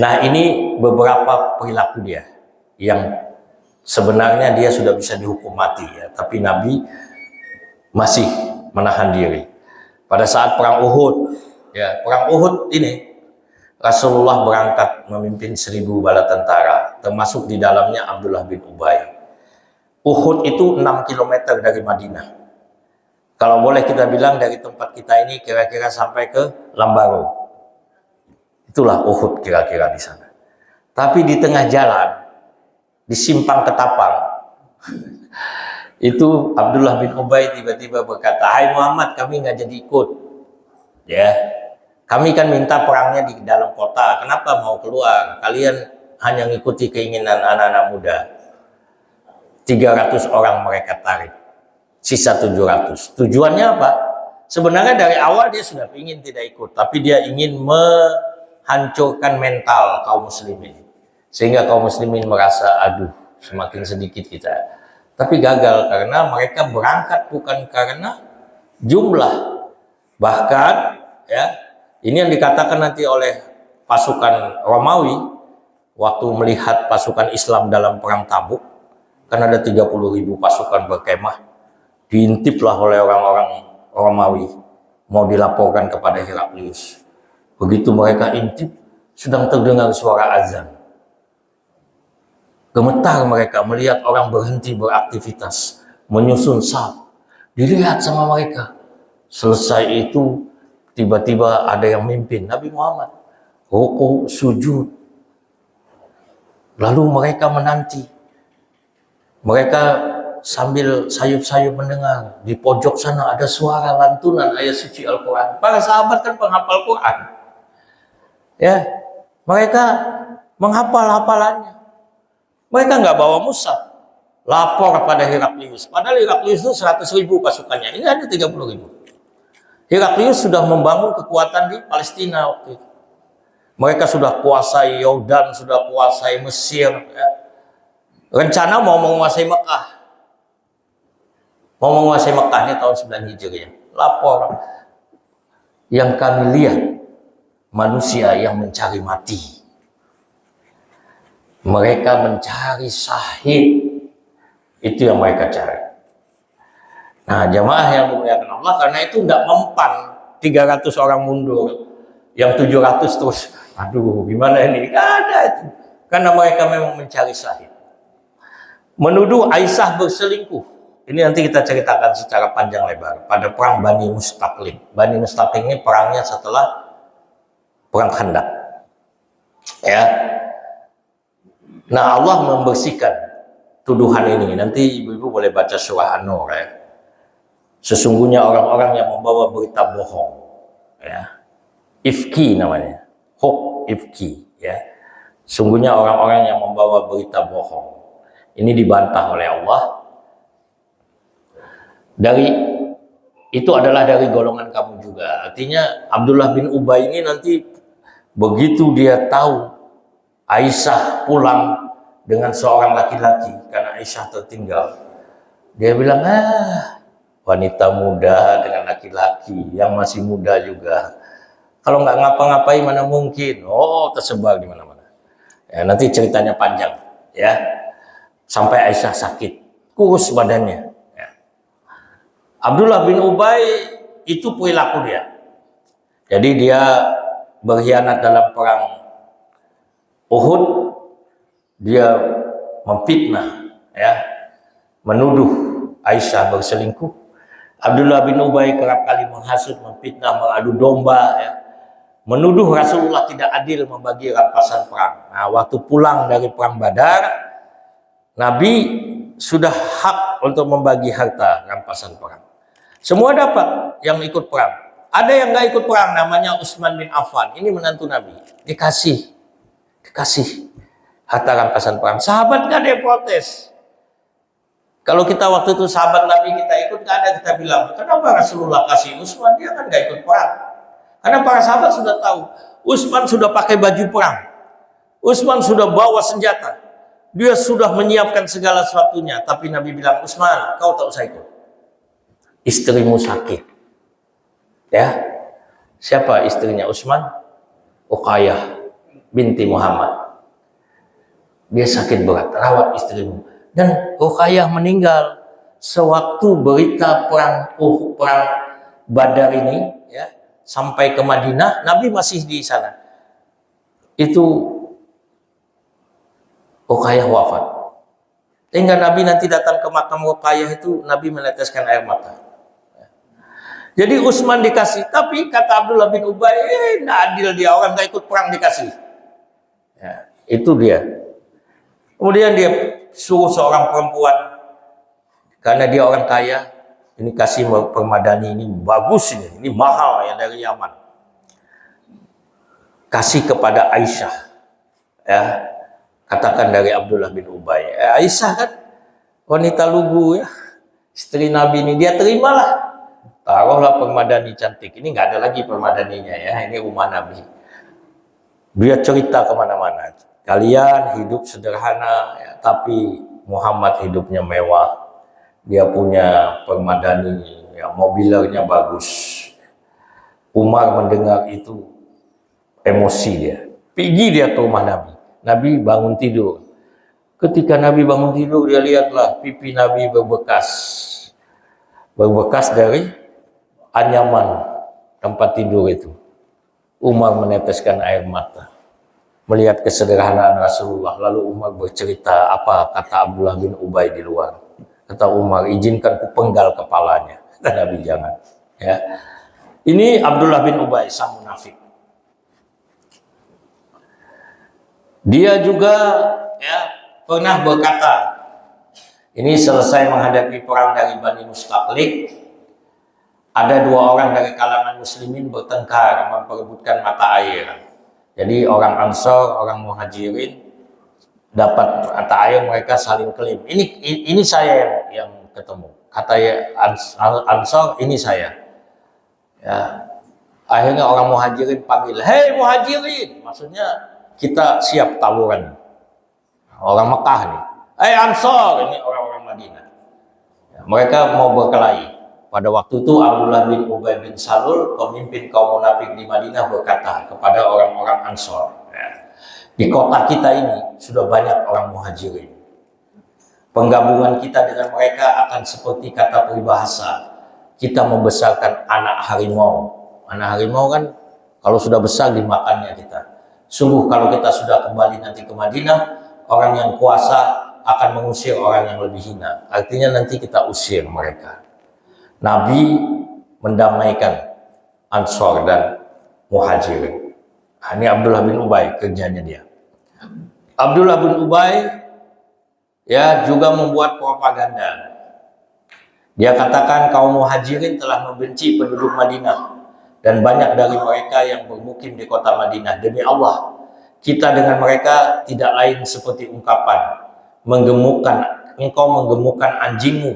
Speaker 1: Nah, ini beberapa perilaku dia yang sebenarnya dia sudah bisa dihukum mati ya, tapi Nabi masih menahan diri. Pada saat perang Uhud, ya, perang Uhud ini Rasulullah berangkat memimpin 1.000 bala tentara, termasuk di dalamnya Abdullah bin Ubay. Uhud itu 6 km dari Madinah. Kalau boleh kita bilang dari tempat kita ini kira-kira sampai ke Lambaro. Itulah Uhud kira-kira di sana. Tapi di tengah jalan, di simpang ketapang, itu Abdullah bin Ubay tiba-tiba berkata, "Hai Muhammad, kami nggak jadi ikut. Ya, kami kan minta perangnya di dalam kota. Kenapa mau keluar? Kalian hanya ngikuti keinginan anak-anak muda." 300 orang mereka tarik, sisa 700. Tujuannya apa? Sebenarnya dari awal dia sudah ingin tidak ikut, tapi dia ingin menghancurkan mental kaum muslimin, sehingga kaum muslimin merasa, aduh, semakin sedikit kita. Tapi gagal karena mereka berangkat bukan karena jumlah. Bahkan ya, ini yang dikatakan nanti oleh pasukan Romawi waktu melihat pasukan Islam dalam perang Tabuk, kan ada 30.000 pasukan berkemah, diintiplah oleh orang-orang Romawi, mau dilaporkan kepada Heraklius. Begitu mereka intip, sedang terdengar suara azan. Gemetar mereka melihat orang berhenti beraktivitas, menyusun saf. Dilihat sama mereka. Selesai itu, tiba-tiba ada yang mimpin, Nabi Muhammad. Rukuk, sujud. Lalu mereka menanti. Mereka sambil sayup-sayup mendengar. Di pojok sana ada suara lantunan ayat suci Al-Quran. Para sahabat kan penghafal Quran. Ya, mereka menghafal hafalannya. Mereka nggak bawa mushaf, lapor pada Heraklius. Padahal Heraklius itu 100.000 pasukannya, ini ada 30.000. Heraklius sudah membangun kekuatan di Palestina waktu itu. Mereka sudah kuasai Yordan, sudah kuasai Mesir. Ya. Rencana mau menguasai Mekah. Mau menguasai Mekah ini tahun 9 Hijriah. Lapor. Yang kami lihat, manusia yang mencari mati. Mereka mencari syahid. Itu yang mereka cari. Nah, jamaah yang dimuliakan Allah, karena itu tidak mempan 300 orang mundur. Yang 700 terus, aduh gimana ini? Gak ada itu. Karena mereka memang mencari syahid. Menuduh Aisyah berselingkuh. Ini nanti kita ceritakan secara panjang lebar. Pada perang Bani Mustaqlim. Bani Mustaqlim ini perangnya setelah perang Khandaq. Ya. Nah, Allah membersihkan tuduhan ini. Nanti ibu-ibu boleh baca surah An-Nur ya. Sesungguhnya orang-orang yang membawa berita bohong, ya. Ifki namanya. Hoax ifki, ya. Sungguhnya orang-orang yang membawa berita bohong. Ini dibantah oleh Allah. Itu adalah dari golongan kamu juga. Artinya Abdullah bin Ubay ini nanti begitu dia tahu Aisyah pulang dengan seorang laki-laki karena Aisyah tertinggal, dia bilang, wanita muda dengan laki-laki yang masih muda juga, kalau nggak ngapa-ngapain mana mungkin, tersebar di mana-mana. Ya, nanti ceritanya panjang, ya. Sampai Aisyah sakit, kurus badannya. Ya. Abdullah bin Ubay itu perilaku dia. Jadi dia berkhianat dalam perang Uhud, dia memfitnah, ya, menuduh Aisyah berselingkuh. Abdullah bin Ubay kerap kali menghasut, memfitnah, mengadu domba, ya, menuduh Rasulullah tidak adil membagi rampasan perang. Nah, waktu pulang dari perang Badar, Nabi sudah hak untuk membagi harta rampasan perang. Semua dapat yang ikut perang. Ada yang nggak ikut perang, namanya Utsman bin Affan. Ini menantu Nabi. Dikasih harta rampasan perang. Sahabat nggak ada yang protes. Kalau kita waktu itu sahabat Nabi kita ikut, nggak ada kita bilang, kenapa Rasulullah kasih Utsman? Dia kan nggak ikut perang. Karena para sahabat sudah tahu, Utsman sudah pakai baju perang. Utsman sudah bawa senjata. Dia sudah menyiapkan segala sesuatunya. Tapi Nabi bilang, Utsman, kau tak usah ikut. Istrimu sakit. Ya, siapa istrinya Utsman? Uqayyah binti Muhammad. Dia sakit berat, rawat istrimu. Dan Uqayyah meninggal sewaktu berita perang Badar ini, ya, sampai ke Madinah, Nabi masih di sana. Itu Uqayyah wafat. Hingga Nabi nanti datang ke makam Uqayyah itu, Nabi meneteskan air mata. Jadi Utsman dikasih, tapi kata Abdullah bin Ubay, nggak adil dia, orang nggak ikut perang dikasih. Ya, itu dia. Kemudian dia suruh seorang perempuan, karena dia orang kaya, ini kasih permadani ini bagus ini mahal ya dari Yaman. Kasih kepada Aisyah, ya. Katakan dari Abdullah bin Ubay. Aisyah kan wanita lugu ya, istri Nabi ini, dia terimalah. Taruhlah permadani cantik. Ini nggak ada lagi permadaninya ya, ini rumah Nabi. Dia cerita kemana-mana. Kalian hidup sederhana, ya, tapi Muhammad hidupnya mewah. Dia punya permadani, ya, mobilernya bagus. Umar mendengar itu emosi dia. Pergi dia ke rumah Nabi. Nabi bangun tidur. Ketika Nabi bangun tidur, dia lihatlah pipi Nabi berbekas dari anyaman tempat tidur itu. Umar meneteskan air mata melihat kesederhanaan Rasulullah. Lalu Umar bercerita apa kata Abdullah bin Ubay di luar. Kata Umar, izinkan ku penggal kepalanya. Kata Nabi, jangan. Ya. Ini Abdullah bin Ubay, sang munafik. Dia juga, ya, pernah berkata, ini selesai menghadapi perang dari Bani Mustaqlim, ada dua orang dari kalangan muslimin bertengkar memperebutkan mata air. Jadi orang Ansor, orang Muhajirin dapat mata air, mereka saling klaim. Ini saya yang ketemu. Kata Ansor, ini saya. Ya. Akhirnya orang Muhajirin panggil, hei Muhajirin, maksudnya kita siap tawuran. Orang Mekah nih. Ansor, ini orang-orang Madinah. Ya, mereka mau berkelahi. Pada waktu itu Abdullah bin Ubay bin Salul, pemimpin kaum munafik di Madinah, berkata kepada orang-orang Ansor, ya, di kota kita ini sudah banyak orang Muhajirin. Penggabungan kita dengan mereka akan seperti kata peribahasa, kita membesarkan anak harimau. Anak harimau kan Kalau sudah besar dimakannya kita. Sungguh kalau kita sudah kembali nanti ke Madinah, orang yang kuasa akan mengusir orang yang lebih hina. Artinya nanti kita usir mereka. Nabi mendamaikan Ansor dan Muhajirin. Ini Abdullah bin Ubay kerjanya dia. Abdullah bin Ubay ya juga membuat propaganda. Dia katakan kaum Muhajirin telah membenci penduduk Madinah dan banyak dari mereka yang bermukim di kota Madinah. Demi Allah, kita dengan mereka tidak lain seperti ungkapan engkau menggemukkan anjingmu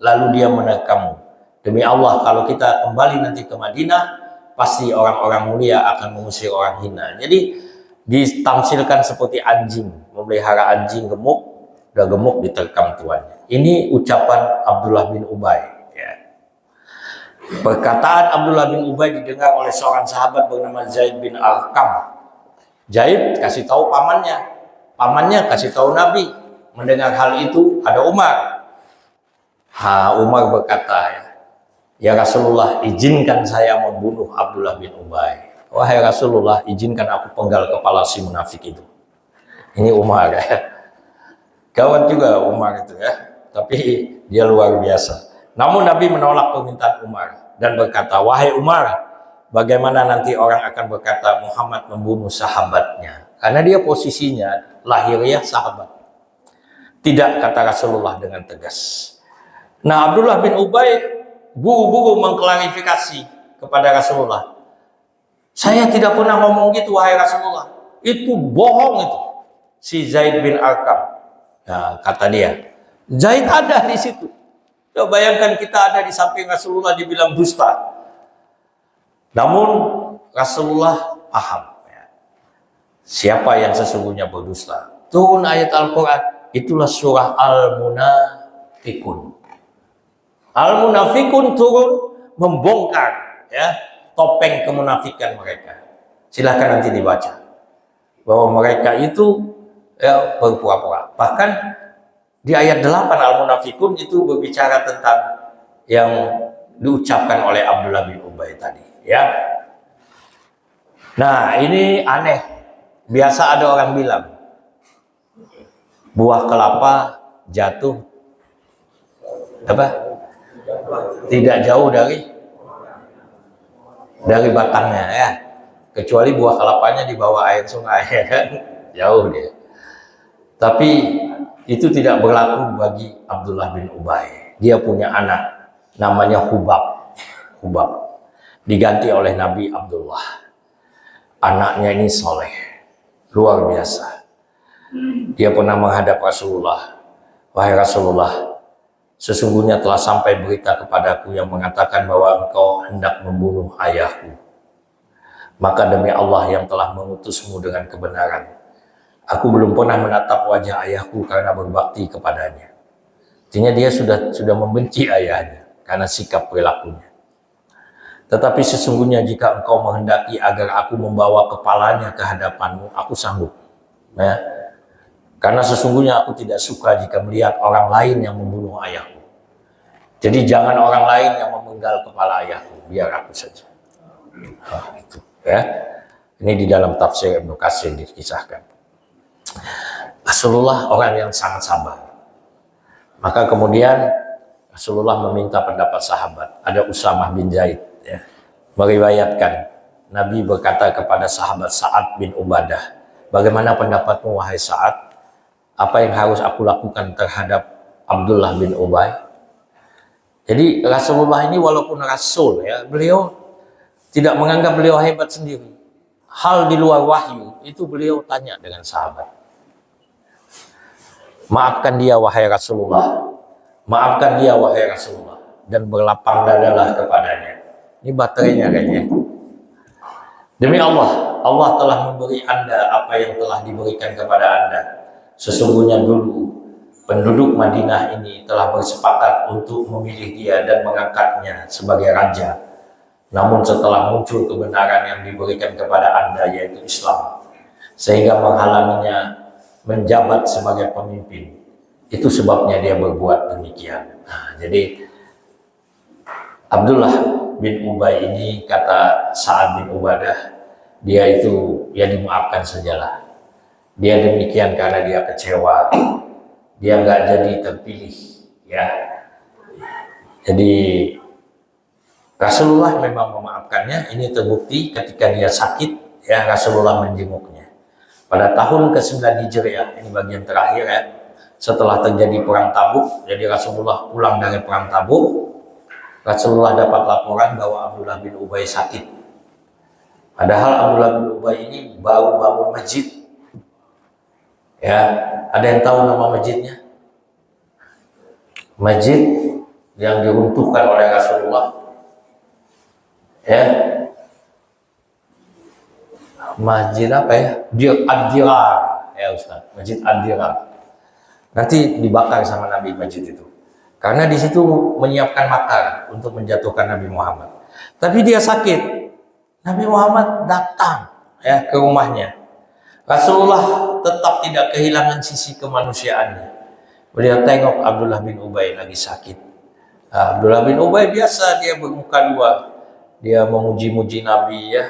Speaker 1: lalu dia menerkammu. Demi Allah, kalau kita kembali nanti ke Madinah, pasti orang-orang mulia akan mengusir orang hina. Jadi ditamsilkan seperti anjing, memelihara anjing gemuk, udah gemuk diterkam tuannya. Ini ucapan Abdullah bin Ubay. Ya. Perkataan Abdullah bin Ubay didengar oleh seorang sahabat bernama Zaid bin Arqam. Zaid kasih tahu pamannya kasih tahu Nabi. Mendengar hal itu ada Umar. Umar berkata, ya Rasulullah, izinkan saya membunuh Abdullah bin Ubay. Wahai Rasulullah, izinkan aku penggal kepala si munafik itu. Ini Umar ya. Gawat juga Umar itu ya, tapi dia luar biasa. Namun Nabi menolak permintaan Umar dan berkata, wahai Umar, bagaimana nanti orang akan berkata Muhammad membunuh sahabatnya? Karena dia posisinya lahiriah sahabat. Tidak, kata Rasulullah dengan tegas. Nah, Abdullah bin Ubay buru-buru mengklarifikasi kepada Rasulullah. Saya tidak pernah ngomong gitu, wahai Rasulullah. Itu bohong itu. Si Zaid bin Arqam. Nah, kata dia, Zaid ada di situ. Ya, bayangkan kita ada di samping Rasulullah dibilang dusta. Namun Rasulullah paham ya, siapa yang sesungguhnya berdusta. Turun ayat Al-Quran, itulah surah Al-Munafikun. Al-Munafikun turun membongkar ya topeng kemunafikan mereka. Silahkan nanti dibaca bahwa mereka itu ya berpura-pura. Bahkan di ayat 8 Al-Munafikun itu berbicara tentang yang diucapkan oleh Abdullah bin Ubay tadi ya. Nah, ini aneh. Biasa ada orang bilang buah kelapa jatuh apa? Tidak jauh dari batangnya ya. Kecuali buah kelapanya di bawah air sungai ya kan. Jauh dia. Tapi itu tidak berlaku bagi Abdullah bin Ubay. Dia punya anak namanya Hubab. Diganti oleh Nabi Abdullah. Anaknya ini soleh, luar biasa. Dia pernah menghadap Rasulullah. Wahai Rasulullah, sesungguhnya telah sampai berita kepadaku yang mengatakan bahwa engkau hendak membunuh ayahku. Maka demi Allah yang telah mengutusmu dengan kebenaran, aku belum pernah menatap wajah ayahku karena berbakti kepadanya. Artinya dia sudah membenci ayahnya karena sikap perilakunya. Tetapi sesungguhnya jika engkau menghendaki agar aku membawa kepalanya ke hadapanmu, aku sanggup. Ya. Karena sesungguhnya aku tidak suka jika melihat orang lain yang membunuh ayahku. Jadi jangan orang lain yang memenggal kepala ayahku, biar aku saja. Itu, ya. Ini di dalam tafsir Ibnu Katsir dikisahkan. Rasulullah orang yang sangat sabar. Maka kemudian Rasulullah meminta pendapat sahabat. Ada Usamah bin Zaid ya, meriwayatkan Nabi berkata kepada sahabat Sa'ad bin Ubadah, bagaimana pendapatmu wahai Sa'ad? Apa yang harus aku lakukan terhadap Abdullah bin Ubay? Jadi Rasulullah ini walaupun Rasul ya, beliau tidak menganggap beliau hebat sendiri. Hal di luar wahyu itu beliau tanya dengan sahabat. Maafkan dia wahai Rasulullah. Maafkan dia wahai Rasulullah. Dan berlapang dadalah kepadanya. Ini baterainya kayaknya. Demi Allah, Allah telah memberi Anda apa yang telah diberikan kepada Anda. Sesungguhnya dulu penduduk Madinah ini telah bersepakat untuk memilih dia dan mengangkatnya sebagai raja. Namun setelah muncul kebenaran yang diberikan kepada Anda yaitu Islam, sehingga menghalanginya menjabat sebagai pemimpin. Itu sebabnya dia berbuat demikian. Nah, jadi Abdullah bin Ubay ini, kata Sa'ad bin Ubadah, dia itu ya dimaafkan sajalah. Dia demikian karena dia kecewa, dia nggak jadi terpilih, ya. Jadi Rasulullah memang memaafkannya. Ini terbukti ketika dia sakit, ya Rasulullah menjenguknya. Pada tahun ke-9 Hijriah, ini bagian terakhir ya, setelah terjadi perang Tabuk, jadi Rasulullah pulang dari perang Tabuk, Rasulullah dapat laporan bahwa Abdullah bin Ubay sakit. Padahal Abdullah bin Ubay ini baru bangun masjid. Ya, ada yang tahu nama masjidnya? Masjid yang diruntuhkan oleh Rasulullah. Ya, masjid apa ya? Ad-Dirar, ya Ustaz. Masjid Ad-Dirar. Nanti dibakar sama Nabi masjid itu. Karena di situ menyiapkan makar untuk menjatuhkan Nabi Muhammad. Tapi dia sakit. Nabi Muhammad datang ya ke rumahnya. Rasulullah tetap tidak kehilangan sisi kemanusiaannya. Beliau tengok Abdullah bin Ubay lagi sakit. Abdullah bin Ubay biasa dia bermuka dua. Dia memuji-muji Nabi ya.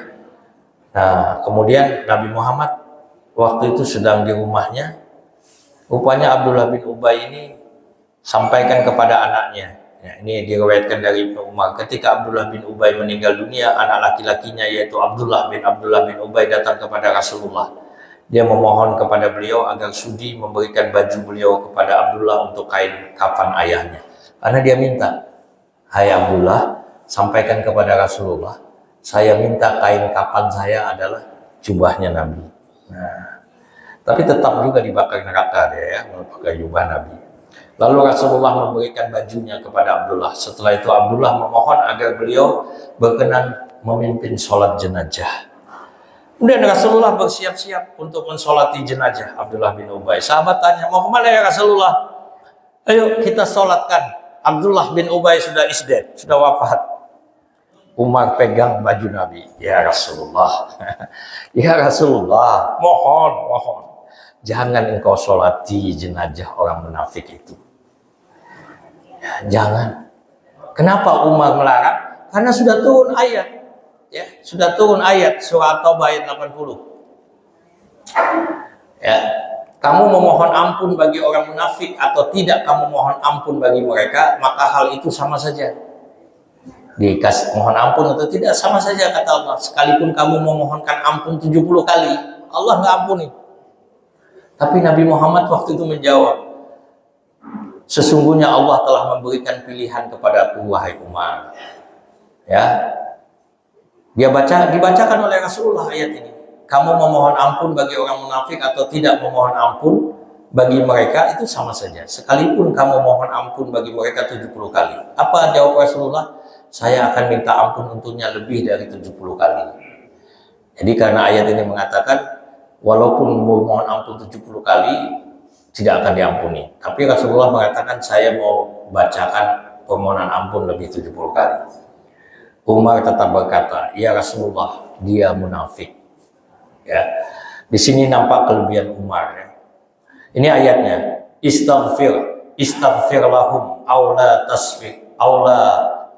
Speaker 1: Nah, kemudian Nabi Muhammad waktu itu sedang di rumahnya. Rupanya Abdullah bin Ubay ini sampaikan kepada anaknya. Ya, ini diriwayatkan dari Ibnu Umar. Ketika Abdullah bin Ubay meninggal dunia, anak laki-lakinya yaitu Abdullah bin Ubay datang kepada Rasulullah. Dia memohon kepada beliau agar sudi memberikan baju beliau kepada Abdullah untuk kain kafan ayahnya. Karena dia minta, "Hai Abdullah, sampaikan kepada Rasulullah, saya minta kain kafan saya adalah jubahnya Nabi." Nah, tapi tetap juga dibakar neraka dia ya, memakai jubah Nabi. Lalu Rasulullah memberikan bajunya kepada Abdullah. Setelah itu Abdullah memohon agar beliau berkenan memimpin sholat jenazah. Kemudian Rasulullah bersiap-siap untuk mensolati jenazah Abdullah bin Ubay. Sahabat tanya, "Mau kemana ya Rasulullah?" "Ayo kita sholatkan. Abdullah bin Ubay sudah isdet, sudah wafat." Umar pegang baju Nabi. "Ya Rasulullah, ya Rasulullah, mohon. Jangan engkau sholati jenazah orang munafik itu. Jangan." Kenapa Umar melarang? Karena sudah turun ayat. Ya, sudah turun ayat surah Taubah ayat 80. Ya, kamu memohon ampun bagi orang munafik atau tidak kamu mohon ampun bagi mereka, maka hal itu sama saja. Dikasih mohon ampun atau tidak sama saja kata Allah. Sekalipun kamu memohonkan ampun 70 kali, Allah nggak ampuni. Tapi Nabi Muhammad waktu itu menjawab, "Sesungguhnya Allah telah memberikan pilihan kepadaku wahai Umar." Ya, dibacakan oleh Rasulullah ayat ini. Kamu memohon ampun bagi orang munafik atau tidak memohon ampun bagi mereka itu sama saja. Sekalipun kamu mohon ampun bagi mereka 70 kali. Apa jawab Rasulullah? "Saya akan minta ampun untuknya lebih dari 70 kali." Jadi karena ayat ini mengatakan walaupun memohon ampun 70 kali tidak akan diampuni. Tapi Rasulullah mengatakan saya mau bacakan permohonan ampun lebih 70 kali. Umar tetap berkata, "Ya Rasulullah, dia munafik." Ya. Di sini nampak kelebihan Umar. Ya. Ini ayatnya, istaghfir lahum aula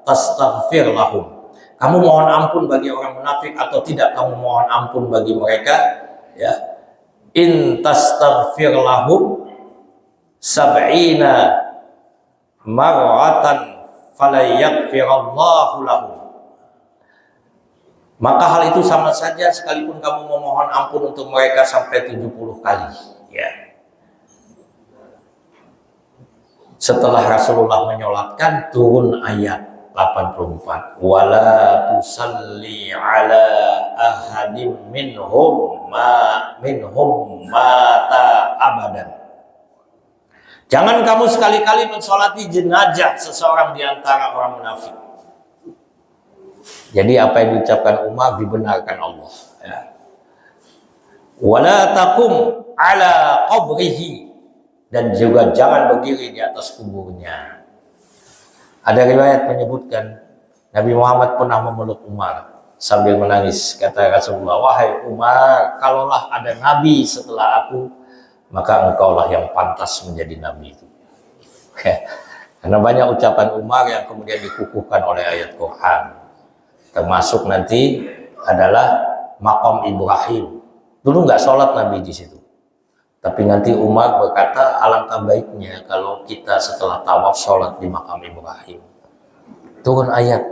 Speaker 1: tastaghfir lahum. Kamu mohon ampun bagi orang munafik atau tidak kamu mohon ampun bagi mereka? Ya. In tastaghfir lahum sab'ina marratan falayaghfirallahu lahum. Maka hal itu sama saja sekalipun kamu memohon ampun untuk mereka sampai 70 kali. Ya. Setelah Rasulullah menyolatkan, turun ayat 84. Wala tusalli ala ahadim minhum mata abadan. Jangan kamu sekali-kali mensolati jenazah seseorang di antara orang munafik. Jadi apa yang diucapkan Umar dibenarkan Allah. Ya. Wala taqum ala qabrihi, dan juga jangan berdiri di atas kuburnya. Ada riwayat menyebutkan Nabi Muhammad pernah memeluk Umar sambil menangis. Kata Rasulullah, "Wahai Umar, kalaulah ada nabi setelah aku, maka engkaulah yang pantas menjadi nabi." Itu. Karena banyak ucapan Umar yang kemudian dikukuhkan oleh ayat Quran. Termasuk nanti adalah makam Ibrahim. Dulu nggak sholat Nabi di situ. Tapi nanti Umar berkata alangkah baiknya kalau kita setelah tawaf sholat di makam Ibrahim. Turun ayat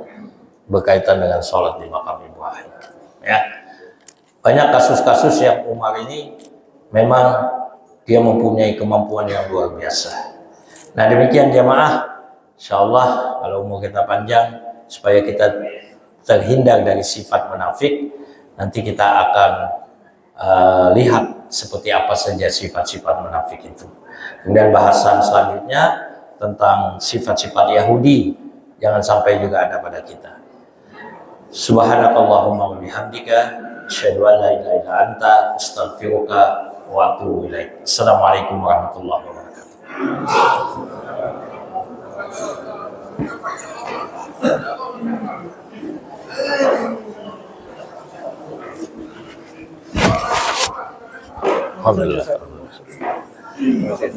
Speaker 1: berkaitan dengan sholat di makam Ibrahim. Ya, banyak kasus-kasus yang Umar ini memang dia mempunyai kemampuan yang luar biasa. Nah demikian jamaah, insya Allah kalau umur kita panjang, supaya kita terhindar dari sifat munafik, nanti kita akan lihat seperti apa saja sifat-sifat munafik itu. Kemudian bahasan selanjutnya tentang sifat-sifat Yahudi, jangan sampai juga ada pada kita. Subhanakallahumma wa bihamdika asyhadu an la ilaha illa anta astaghfiruka wa atubu ilaik. Assalamualaikum warahmatullahi wabarakatuh. Alhamdulillah.